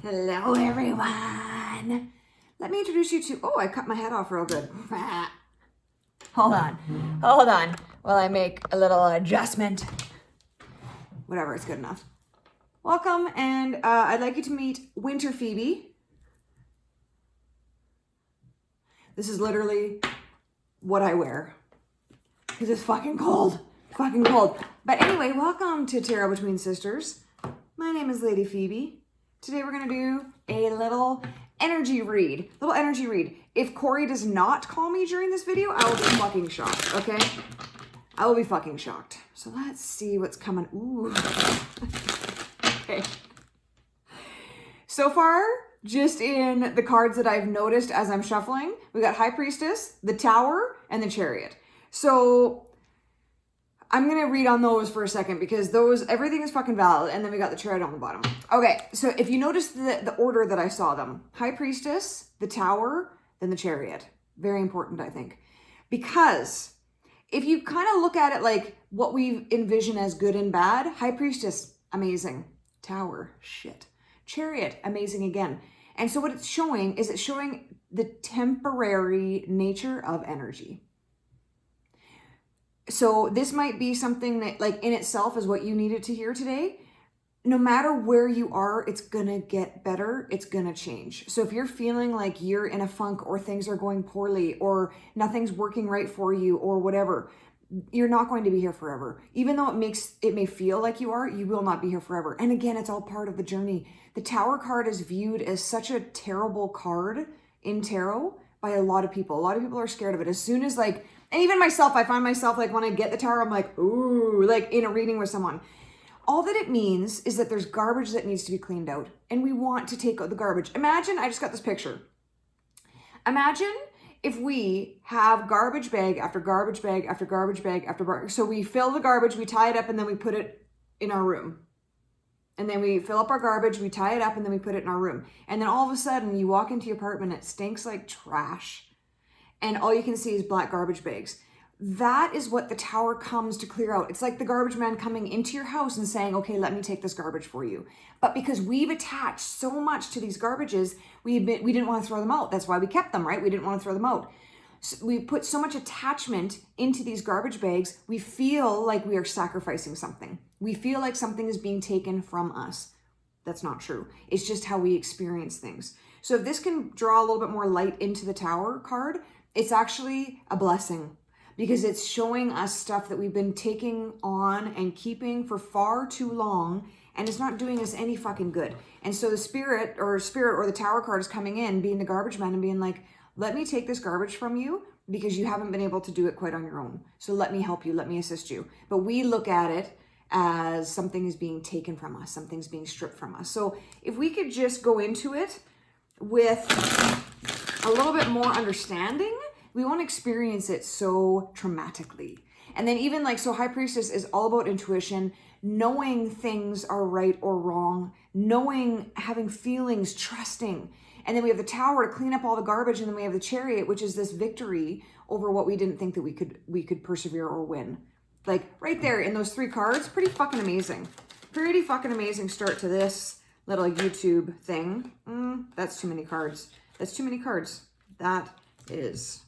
Hello, everyone. Let me introduce you to, oh, I cut my head off real good. Hold on while I make a little adjustment. Whatever, it's good enough. Welcome, and I'd like you to meet Winter Phoebe. This is literally what I wear because it's fucking cold. But anyway, welcome to Tarot Between Sisters. My name is Lady Phoebe. Today we're gonna do a little energy read. If Corey does not call me during this video, I will be fucking shocked, okay? I will be fucking shocked. So let's see what's coming. Ooh. Okay. So far, just in the cards that I've noticed as I'm shuffling, we got High Priestess, the Tower, and the Chariot. So I'm gonna read on those for a second because everything is fucking valid, and then we got the Chariot on the bottom. Okay, so if you notice the order that I saw them, High Priestess, the Tower, then the Chariot. Very important, I think. Because if you kind of look at it like what we envision as good and bad, High Priestess, amazing. Tower, shit. Chariot, amazing again. And so what it's showing is the temporary nature of energy. So this might be something that like in itself is what you needed to hear today. No matter where you are, it's gonna get better. It's gonna change. So if you're feeling like you're in a funk or things are going poorly or nothing's working right for you or whatever, you're not going to be here forever. Even though it may feel like you are, you will not be here forever. And again, it's all part of the journey. The Tower card is viewed as such a terrible card in tarot by a lot of people. A lot of people are scared of it. As soon as like, and even myself, I find myself like when I get the Tower, I'm like, ooh, like in a reading with someone. All that it means is that there's garbage that needs to be cleaned out. And we want to take out the garbage. Imagine, I just got this picture. Imagine if we have garbage bag after garbage bag after garbage bag after garbage. So we fill the garbage, we tie it up, and then we put it in our room. And then we fill up our garbage, we tie it up, and then we put it in our room. And then all of a sudden, you walk into your apartment, it stinks like trash. And all you can see is black garbage bags. That is what the Tower comes to clear out. It's like the garbage man coming into your house and saying, okay, let me take this garbage for you. But because we've attached so much to these garbages, we didn't want to throw them out. That's why we kept them, right? We didn't want to throw them out. So we put so much attachment into these garbage bags, we feel like we are sacrificing something. We feel like something is being taken from us. That's not true. It's just how we experience things. So if this can draw a little bit more light into the Tower card, it's actually a blessing because it's showing us stuff that we've been taking on and keeping for far too long, and it's not doing us any fucking good. And so the spirit or the Tower card is coming in, being the garbage man and being like, let me take this garbage from you because you haven't been able to do it quite on your own. So let me help you, let me assist you. But we look at it as something is being taken from us, something's being stripped from us. So if we could just go into it with a little bit more understanding, we won't experience it so traumatically. And then even like, so High Priestess is all about intuition, knowing things are right or wrong, knowing, having feelings, trusting. And then we have the Tower to clean up all the garbage, and then we have the Chariot, which is this victory over what we didn't think that we could persevere or win. Like right there in those three cards, pretty fucking amazing. Pretty fucking amazing start to this little YouTube thing. That's too many cards. That's too many cards. That is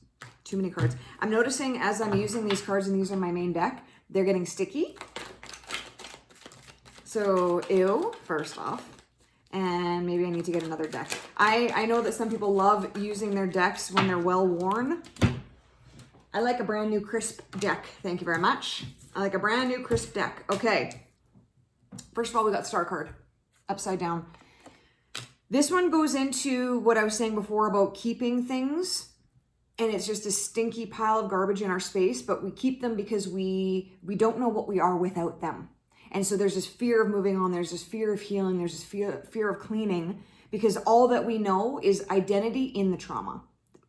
too many cards. I'm noticing as I'm using these cards, and these are my main deck, they're getting sticky. So, ew, first off. And maybe I need to get another deck. I know that some people love using their decks when they're well worn. I like a brand new crisp deck. Thank you very much. I like a brand new crisp deck. Okay. First of all, we got Star card upside down. This one goes into what I was saying before about keeping things. And it's just a stinky pile of garbage in our space, but we keep them because we don't know what we are without them. And so there's this fear of moving on, there's this fear of healing, there's this fear of cleaning, because all that we know is identity in the trauma.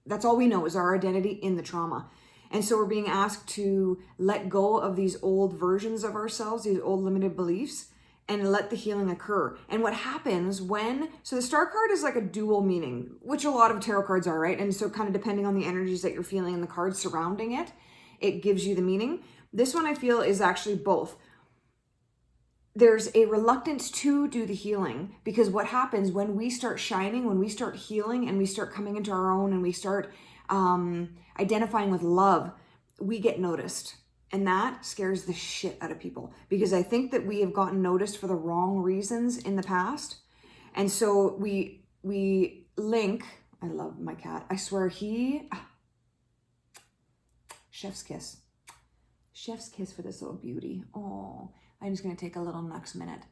That's all we know is our identity in the trauma. And so we're being asked to let go of these old versions of ourselves, these old limited beliefs, and let the healing occur. And what happens so the Star card is like a dual meaning, which a lot of tarot cards are, right? And so kind of depending on the energies that you're feeling and the cards surrounding it, it gives you the meaning. This one I feel is actually both. there's a reluctance to do the healing, because what happens when we start shining, when we start healing and we start coming into our own and we start identifying with love, we get noticed. And that scares the shit out of people, because I think that we have gotten noticed for the wrong reasons in the past. And so we link, I love my cat. I swear chef's kiss. Chef's kiss for this little beauty. Oh, I'm just going to take a little next minute.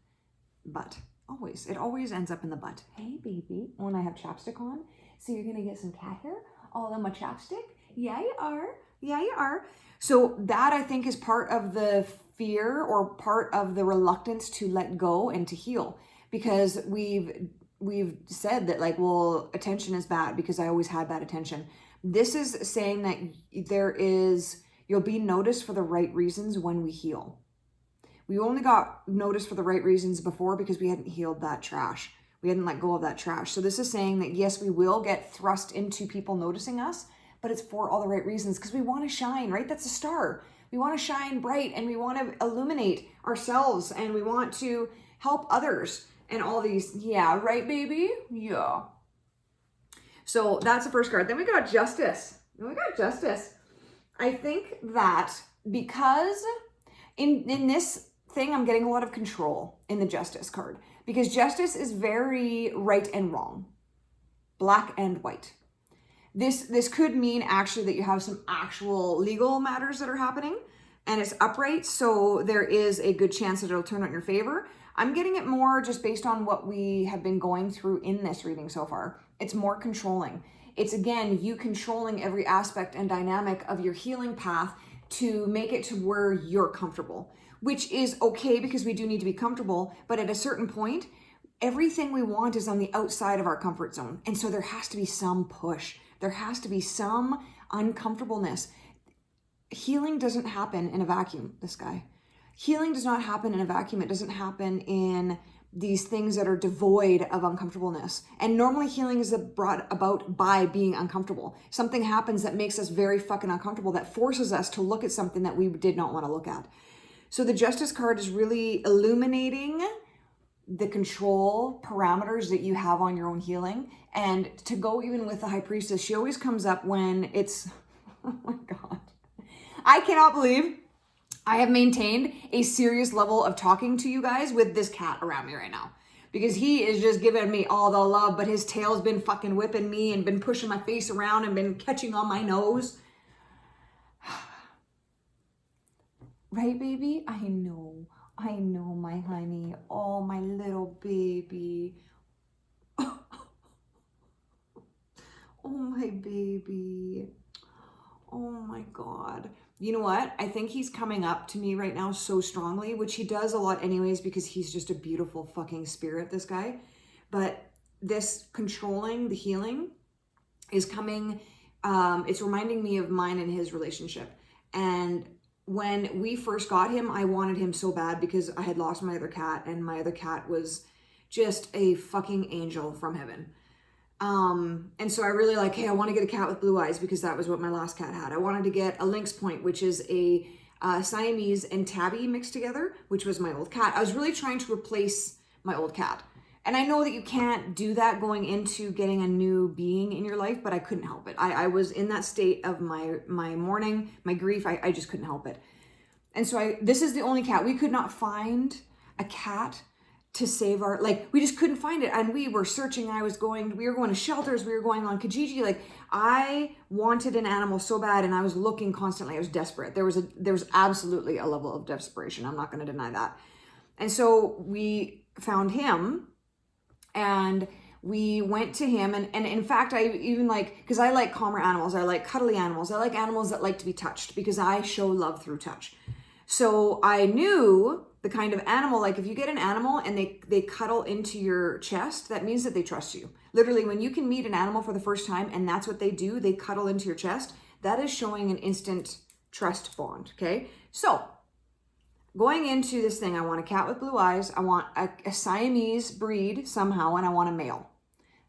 Butt. Always. It always ends up in the butt. Hey, baby. Oh, and I have chapstick on. So you're going to get some cat hair all on my chapstick? Yeah, you are. Yeah, you are. So that, I think, is part of the fear, or part of the reluctance to let go and to heal. Because we've said that, like, well, attention is bad because I always had bad attention. This is saying that you'll be noticed for the right reasons when we heal. We only got noticed for the right reasons before because we hadn't healed that trash. We hadn't let go of that trash. So this is saying that yes, we will get thrust into people noticing us, but it's for all the right reasons, because we want to shine, right? That's a star. We want to shine bright, and we want to illuminate ourselves, and we want to help others and all these. Yeah, right, baby? Yeah. So that's the first card. Then we got Justice. I think that because in this thing, I'm getting a lot of control in the Justice card, because Justice is very right and wrong, black and white. This could mean actually that you have some actual legal matters that are happening, and it's upright, so there is a good chance that it'll turn out in your favor. I'm getting it more just based on what we have been going through in this reading so far. It's more controlling. It's, again, you controlling every aspect and dynamic of your healing path to make it to where you're comfortable, which is okay, because we do need to be comfortable. But at a certain point, everything we want is on the outside of our comfort zone. And so there has to be some push. There has to be some uncomfortableness. Healing doesn't happen in a vacuum, this guy. Healing does not happen in a vacuum. It doesn't happen in these things that are devoid of uncomfortableness. And normally healing is brought about by being uncomfortable. Something happens that makes us very fucking uncomfortable, that forces us to look at something that we did not want to look at. So the Justice card is really illuminating the control parameters that you have on your own healing. And to go even with the High Priestess, she always comes up when it's, oh my God. I cannot believe I have maintained a serious level of talking to you guys with this cat around me right now, because he is just giving me all the love, but his tail's been fucking whipping me and been pushing my face around and been catching on my nose. Right, baby? I know, my honey. Oh, my little baby. Oh, my baby. Oh my God. You know what? I think he's coming up to me right now so strongly, which he does a lot anyways, because he's just a beautiful fucking spirit, this guy. But this controlling the healing is coming, it's reminding me of mine and his relationship. And when we first got him, I wanted him so bad because I had lost my other cat, and my other cat was just a fucking angel from heaven. And so I really like, hey, I want to get a cat with blue eyes, because that was what my last cat had. I wanted to get a Lynx Point, which is a Siamese and Tabby mixed together, which was my old cat. I was really trying to replace my old cat. And I know that you can't do that going into getting a new being in your life, but I couldn't help it. I was in that state of my mourning, my grief. I just couldn't help it. And so this is the only cat. We could not find a cat to save our, like, we just couldn't find it. And we were searching. We were going to shelters. We were going on Kijiji. Like, I wanted an animal so bad, and I was looking constantly. I was desperate. There was absolutely a level of desperation. I'm not going to deny that. And so we found him, and we went to him. And in fact, I even because I like calmer animals. I like cuddly animals. I like animals that like to be touched, because I show love through touch. So I knew the kind of animal, like if you get an animal and they cuddle into your chest, that means that they trust you. Literally, when you can meet an animal for the first time and that's what they do, they cuddle into your chest, that is showing an instant trust bond, okay? So going into this thing, I want a cat with blue eyes. I want a Siamese breed somehow, and I want a male.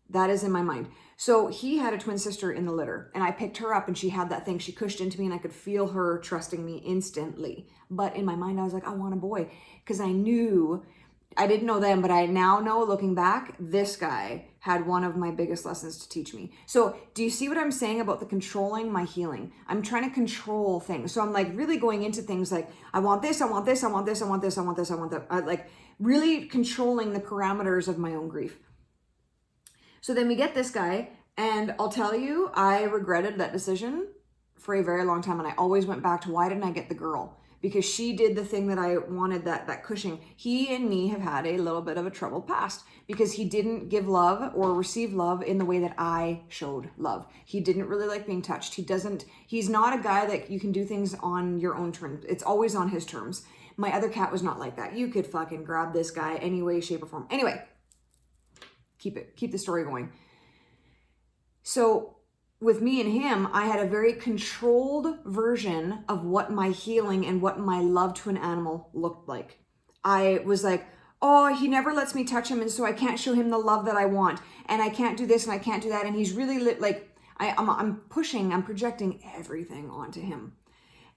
That is in my mind. So he had a twin sister in the litter, and I picked her up, and she had that thing. She cushed into me, and I could feel her trusting me instantly. But in my mind, I was like, I want a boy, because I knew, I didn't know then, but I now know, looking back, this guy had one of my biggest lessons to teach me. So do you see what I'm saying about the controlling my healing? I'm trying to control things. So I'm like really going into things like, I want this, I want this, I want this, I want this, I want this, I want that. Like really controlling the parameters of my own grief. So then we get this guy, and I'll tell you, I regretted that decision for a very long time. And I always went back to, why didn't I get the girl? Because she did the thing that I wanted, that cushioning. He and me have had a little bit of a troubled past because he didn't give love or receive love in the way that I showed love. He didn't really like being touched. He's not a guy that you can do things on your own terms. It's always on his terms. My other cat was not like that. You could fucking grab this guy any way, shape, or form. Anyway, keep the story going. So with me and him, I had a very controlled version of what my healing and what my love to an animal looked like. I was like, oh, he never lets me touch him, and so I can't show him the love that I want, and I can't do this and I can't do that, and he's really I'm projecting everything onto him.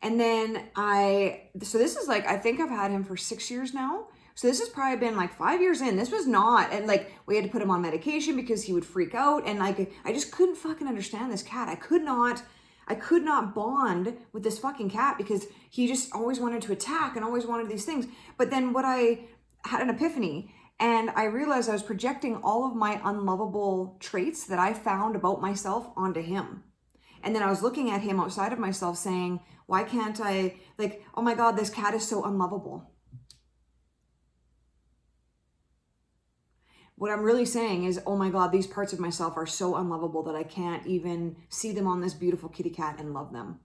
And then so this is like, I think I've had him for 6 years now. So this has probably been like 5 years in. This was not, and like we had to put him on medication because he would freak out, and like I just couldn't fucking understand this cat. I could not bond with this fucking cat because he just always wanted to attack and always wanted these things. But then I had an epiphany, and I realized I was projecting all of my unlovable traits that I found about myself onto him. And then I was looking at him outside of myself saying, why can't I, like, oh my God, this cat is so unlovable. What I'm really saying is, oh my God, these parts of myself are so unlovable that I can't even see them on this beautiful kitty cat and love them.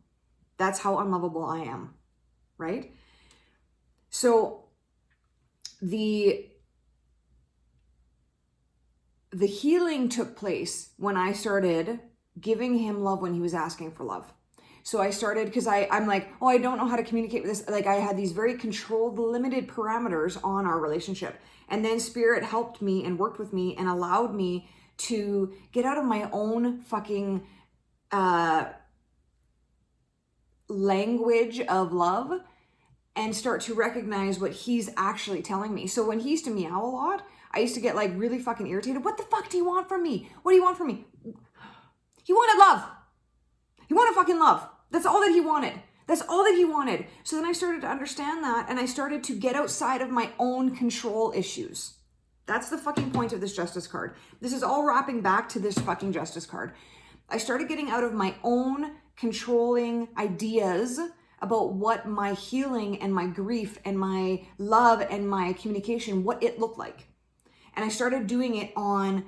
That's how unlovable I am, right? So the healing took place when I started giving him love when he was asking for love. So I started, because I'm like, oh, I don't know how to communicate with this. Like I had these very controlled, limited parameters on our relationship. And then Spirit helped me and worked with me and allowed me to get out of my own fucking language of love and start to recognize what he's actually telling me. So when he used to meow a lot, I used to get like really fucking irritated. What the fuck do you want from me? What do you want from me? He wanted love. He wanted fucking love. That's all that he wanted. That's all that he wanted. So then I started to understand that, and I started to get outside of my own control issues. That's the fucking point of this justice card. This is all wrapping back to this fucking justice card. I started getting out of my own controlling ideas about what my healing and my grief and my love and my communication, what it looked like. And I started doing it on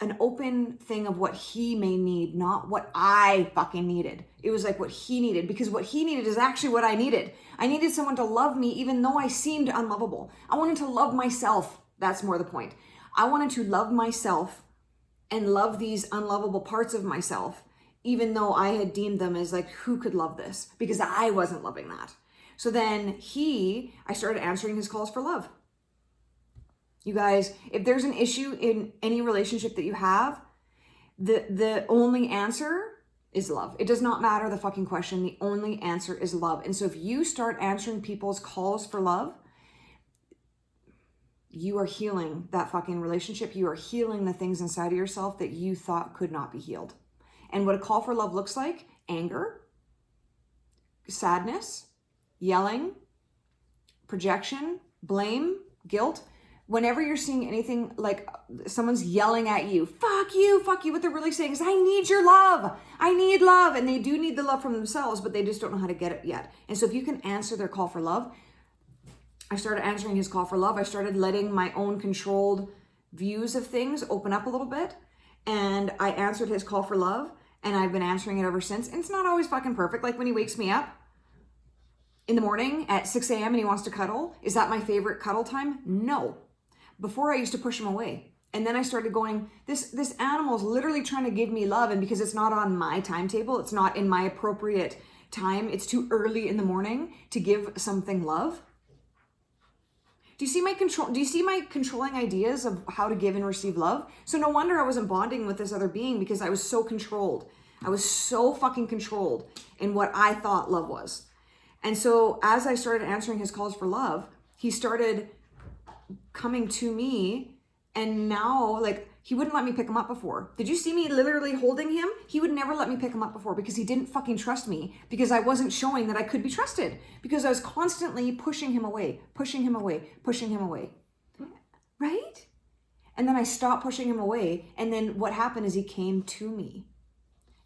an open thing of what he may need, not what I fucking needed. It was like what he needed, because what he needed is actually what I needed. I needed someone to love me even though I seemed unlovable. I wanted to love myself. That's more the point. I wanted to love myself and love these unlovable parts of myself, even though I had deemed them as like, who could love this? Because I wasn't loving that. So then I started answering his calls for love. You guys, if there's an issue in any relationship that you have, the only answer is love. It does not matter the fucking question. The only answer is love. And so if you start answering people's calls for love, you are healing that fucking relationship. You are healing the things inside of yourself that you thought could not be healed. And what a call for love looks like: anger, sadness, yelling, projection, blame, guilt. Whenever you're seeing anything like someone's yelling at you, fuck you, what they're really saying is, I need your love. I need love. And they do need the love from themselves, but they just don't know how to get it yet. And so if you can answer their call for love, I started answering his call for love. I started letting my own controlled views of things open up a little bit. And I answered his call for love, and I've been answering it ever since. And it's not always fucking perfect. Like when he wakes me up in the morning at 6 a.m. and he wants to cuddle, is that my favorite cuddle time? No. Before I used to push him away. And then I started going, this animal's literally trying to give me love. And because it's not on my timetable, it's not in my appropriate time, it's too early in the morning to give something love. Do you see my control? Do you see my controlling ideas of how to give and receive love? So no wonder I wasn't bonding with this other being, because I was so controlled. I was so fucking controlled in what I thought love was. And so as I started answering his calls for love, he started coming to me, and now like he wouldn't let me pick him up before. Did you see me literally holding him? He would never let me pick him up before, because he didn't fucking trust me, because I wasn't showing that I could be trusted, because I was constantly pushing him away, pushing him away, pushing him away. Right? And then I stopped pushing him away. And then what happened is he came to me.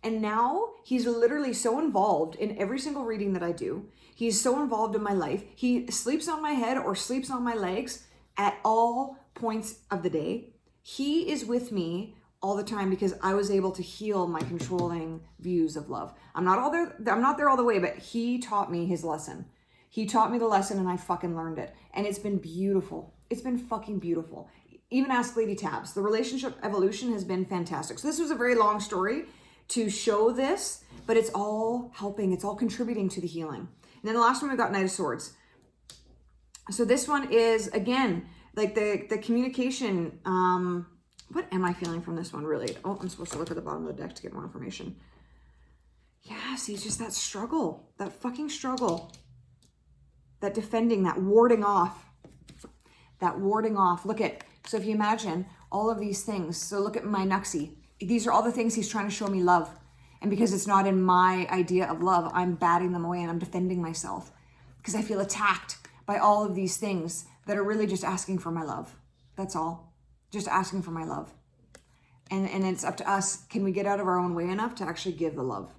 And now he's literally so involved in every single reading that I do. He's so involved in my life. He sleeps on my head or sleeps on my legs at all points of the day. He is with me all the time, because I was able to heal my controlling views of love. I'm not there all the way, but he taught me his lesson. He taught me the lesson, and I fucking learned it. And it's been beautiful. It's been fucking beautiful. Even ask Lady Tabs. The relationship evolution has been fantastic. So this was a very long story to show this, but it's all helping. It's all contributing to the healing. And then the last one, we got Knight of Swords. So this one is, again, like the communication. What am I feeling from this one, really? Oh, I'm supposed to look at the bottom of the deck to get more information. Yeah, see, it's just that struggle, that fucking struggle, that defending, that warding off, Look at, so if you imagine all of these things, so look at my Nuxie. These are all the things he's trying to show me love. And because it's not in my idea of love, I'm batting them away and I'm defending myself, because I feel attacked by all of these things that are really just asking for my love. That's all. Just asking for my love. And it's up to us. Can we get out of our own way enough to actually give the love?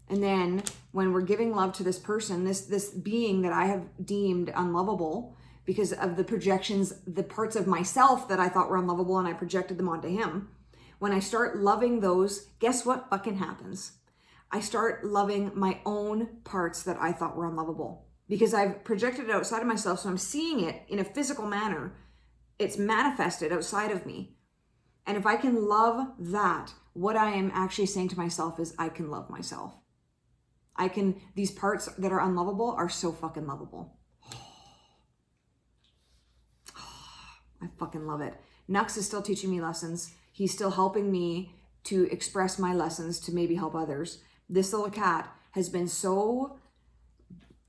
And then when we're giving love to this person, this being that I have deemed unlovable because of the projections, the parts of myself that I thought were unlovable, and I projected them onto him. When I start loving those, guess what fucking happens? I start loving my own parts that I thought were unlovable, because I've projected it outside of myself. So I'm seeing it in a physical manner. It's manifested outside of me. And if I can love that, what I am actually saying to myself is I can love myself. These parts that are unlovable are so fucking lovable. I fucking love it. Nux is still teaching me lessons. He's still helping me to express my lessons to maybe help others. This little cat has been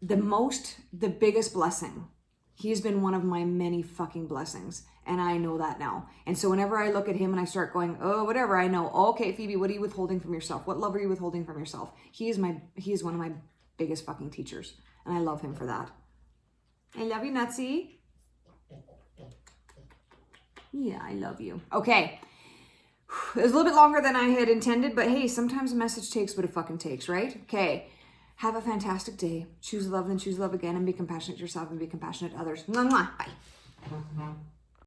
the biggest blessing. He's been one of my many fucking blessings. And I know that now. And so whenever I look at him and I start going, oh, whatever, I know, okay, Phoebe, what are you withholding from yourself? What love are you withholding from yourself? He is one of my biggest fucking teachers. And I love him for that. I love you, Nutsy. Yeah, I love you. Okay. It was a little bit longer than I had intended, but hey, sometimes a message takes what it fucking takes, right? Okay. Have a fantastic day. Choose love, then choose love again, and be compassionate to yourself and be compassionate to others. Mwah, mwah. Bye.